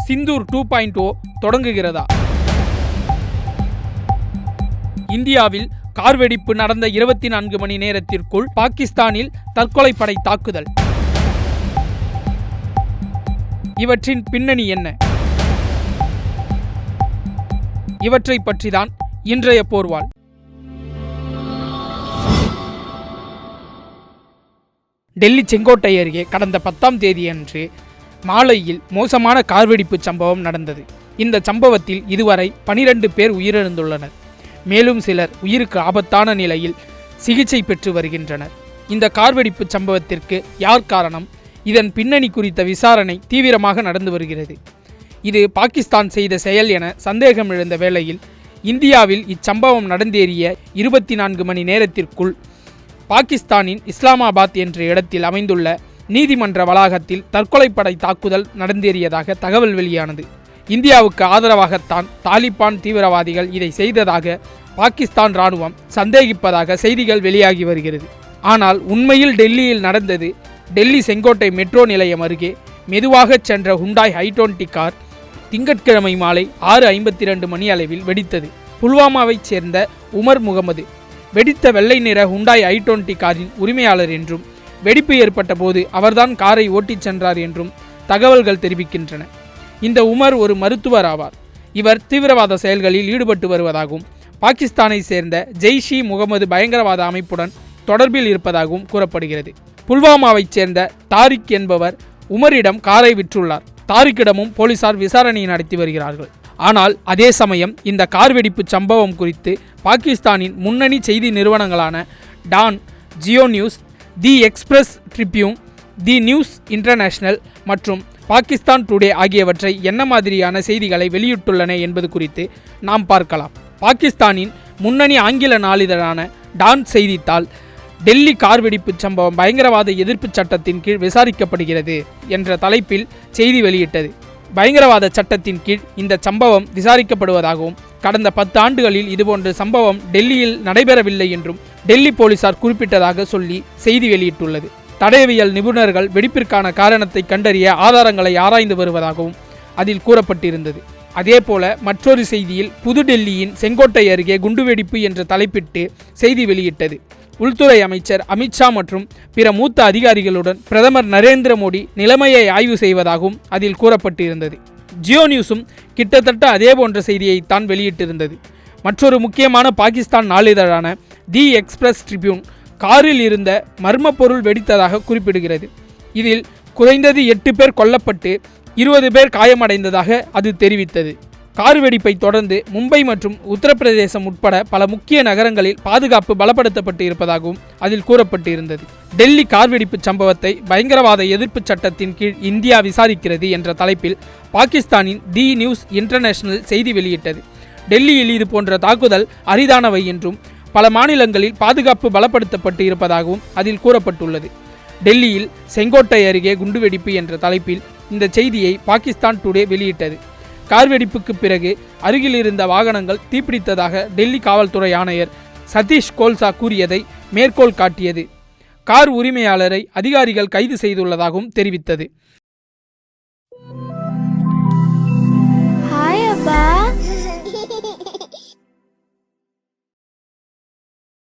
சிந்தூர் 2.0 தொடங்குகிறதா? இந்தியாவில் கார் வெடிப்பு நடந்த 24 மணி நேரத்திற்குள் பாகிஸ்தானில் தற்கொலைப்படை தாக்குதல். இவற்றின் பின்னணி என்ன? இவற்றை பற்றிதான் இன்றைய போர்வால். டெல்லி செங்கோட்டை அருகே கடந்த 10ஆம் தேதியன்று மாலையில் மோசமான கார்வெடிப்பு சம்பவம் நடந்தது. இந்த சம்பவத்தில் இதுவரை 12 பேர் உயிரிழந்துள்ளனர். மேலும் சிலர் உயிருக்கு ஆபத்தான நிலையில் சிகிச்சை பெற்று வருகின்றனர். இந்த கார்வெடிப்பு சம்பவத்திற்கு யார் காரணம்? இதன் பின்னணி குறித்த விசாரணை தீவிரமாக நடந்து வருகிறது. இது பாகிஸ்தான் செய்த செயல் என சந்தேகம் எழுந்த வேளையில் இந்தியாவில் இச்சம்பவம் நடந்தேறிய 24 மணி நேரத்திற்குள் பாகிஸ்தானின் இஸ்லாமாபாத் என்ற இடத்தில் அமைந்துள்ள நீதிமன்ற வளாகத்தில் தற்கொலைப்படை தாக்குதல் நடந்தேறியதாக தகவல் வெளியானது. இந்தியாவுக்கு ஆதரவாகத்தான் தாலிபான் தீவிரவாதிகள் இதை செய்ததாக பாகிஸ்தான் இராணுவம் சந்தேகிப்பதாக செய்திகள் வெளியாகி வருகிறது. ஆனால் உண்மையில் டெல்லியில் நடந்தது. டெல்லி செங்கோட்டை மெட்ரோ நிலையம் அருகே மெதுவாக சென்ற ஹுண்டாய் i20 கார் திங்கட்கிழமை மாலை 6:52 மணி அளவில் வெடித்தது. புல்வாமாவைச் சேர்ந்த உமர் முகமது வெடித்த வெள்ளை நிற ஹுண்டாய் i20 காரின் உரிமையாளர் என்றும், வெடிப்பு ஏற்பட்ட போது அவர்தான் காரை ஓட்டிச் சென்றார் என்றும் தகவல்கள் தெரிவிக்கின்றன. இந்த உமர் ஒரு மருத்துவர் ஆவார். இவர் தீவிரவாத செயல்களில் ஈடுபட்டு வருவதாகவும் பாகிஸ்தானை சேர்ந்த ஜெய்ஷ்-இ முகமது பயங்கரவாத அமைப்புடன் தொடர்பில் இருப்பதாகவும் கூறப்படுகிறது. புல்வாமாவைச் சேர்ந்த தாரிக் என்பவர் உமரிடம் காரை விற்றுள்ளார். தாரிக்கிடமும் போலீசார் விசாரணை நடத்தி வருகிறார்கள். ஆனால் அதே சமயம் இந்த கார் வெடிப்பு சம்பவம் குறித்து பாகிஸ்தானின் முன்னணி செய்தி நிறுவனங்களான டான், ஜியோ நியூஸ், தி எக்ஸ்பிரஸ் ட்ரிபியூன், தி நியூஸ் இன்டர்நேஷனல் மற்றும் பாகிஸ்தான் டுடே ஆகியவற்றை என்ன மாதிரியான செய்திகளை வெளியிட்டுள்ளன என்பது குறித்து நாம் பார்க்கலாம். பாகிஸ்தானின் முன்னணி ஆங்கில நாளிதழான டான் செய்தித்தாள் டெல்லி கார் வெடிப்பு சம்பவம் பயங்கரவாத எதிர்ப்பு சட்டத்தின் கீழ் விசாரிக்கப்படுகிறது என்ற தலைப்பில் செய்தி வெளியிட்டது. பயங்கரவாத சட்டத்தின் கீழ் இந்த சம்பவம் விசாரிக்கப்படுவதாகவும் கடந்த 10 ஆண்டுகளில் இதுபோன்ற சம்பவம் டெல்லியில் நடைபெறவில்லை என்றும் டெல்லி போலீசார் குறிப்பிட்டதாக சொல்லி செய்தி வெளியிட்டுள்ளது. தடயவியல் நிபுணர்கள் வெடிப்பிற்கான காரணத்தை கண்டறிய ஆதாரங்களை ஆராய்ந்து வருவதாகவும் அதில் கூறப்பட்டிருந்தது. அதேபோல மற்றொரு செய்தியில் புதுடெல்லியின் செங்கோட்டை அருகே குண்டுவெடிப்பு என்ற தலைப்பிட்டு செய்தி வெளியிட்டது. உள்துறை அமைச்சர் அமித்ஷா மற்றும் பிற மூத்த அதிகாரிகளுடன் பிரதமர் நரேந்திர மோடி நிலைமையை ஆய்வு செய்வதாகவும் அதில் கூறப்பட்டிருந்தது. ஜியோ நியூஸும் கிட்டத்தட்ட அதேபோன்ற செய்தியைத்தான் வெளியிட்டிருந்தது. மற்றொரு முக்கியமான பாகிஸ்தான் நாளிதழான தி எக்ஸ்பிரஸ் ட்ரிபியூன் காரில் இருந்த மர்ம பொருள் வெடித்ததாக குறிப்பிடுகிறது. இதில் குறைந்தது 8 பேர் கொல்லப்பட்டு 20 பேர் காயமடைந்ததாக அது தெரிவித்தது. கார் வெடிப்பை தொடர்ந்து மும்பை மற்றும் உத்தரப்பிரதேசம் உட்பட பல முக்கிய நகரங்களில் பாதுகாப்பு பலப்படுத்தப்பட்டு இருப்பதாகவும் அதில் கூறப்பட்டிருந்தது. டெல்லி கார் வெடிப்பு சம்பவத்தை பயங்கரவாத எதிர்ப்பு சட்டத்தின் கீழ் இந்தியா விசாரிக்கிறது என்ற தலைப்பில் பாகிஸ்தானின் தி நியூஸ் இன்டர்நேஷனல் செய்தி வெளியிட்டது. டெல்லியில் இது போன்ற தாக்குதல் அரிதானவை என்றும் பல மாநிலங்களில் பாதுகாப்பு பலப்படுத்தப்பட்டு இருப்பதாகவும் அதில் கூறப்பட்டுள்ளது. டெல்லியில் செங்கோட்டை அருகே குண்டுவெடிப்பு என்ற தலைப்பில் இந்த செய்தியை பாகிஸ்தான் டுடே வெளியிட்டது. கார் வெடிப்புக்கு பிறகு அருகில் இருந்த வாகனங்கள் தீப்பிடித்ததாக டெல்லி காவல்துறை ஆணையர் சதீஷ் கோல்சா கூறியதை மேற்கோள் காட்டியது. கார் உரிமையாளரை அதிகாரிகள் கைது செய்துள்ளதாகவும் தெரிவித்தது.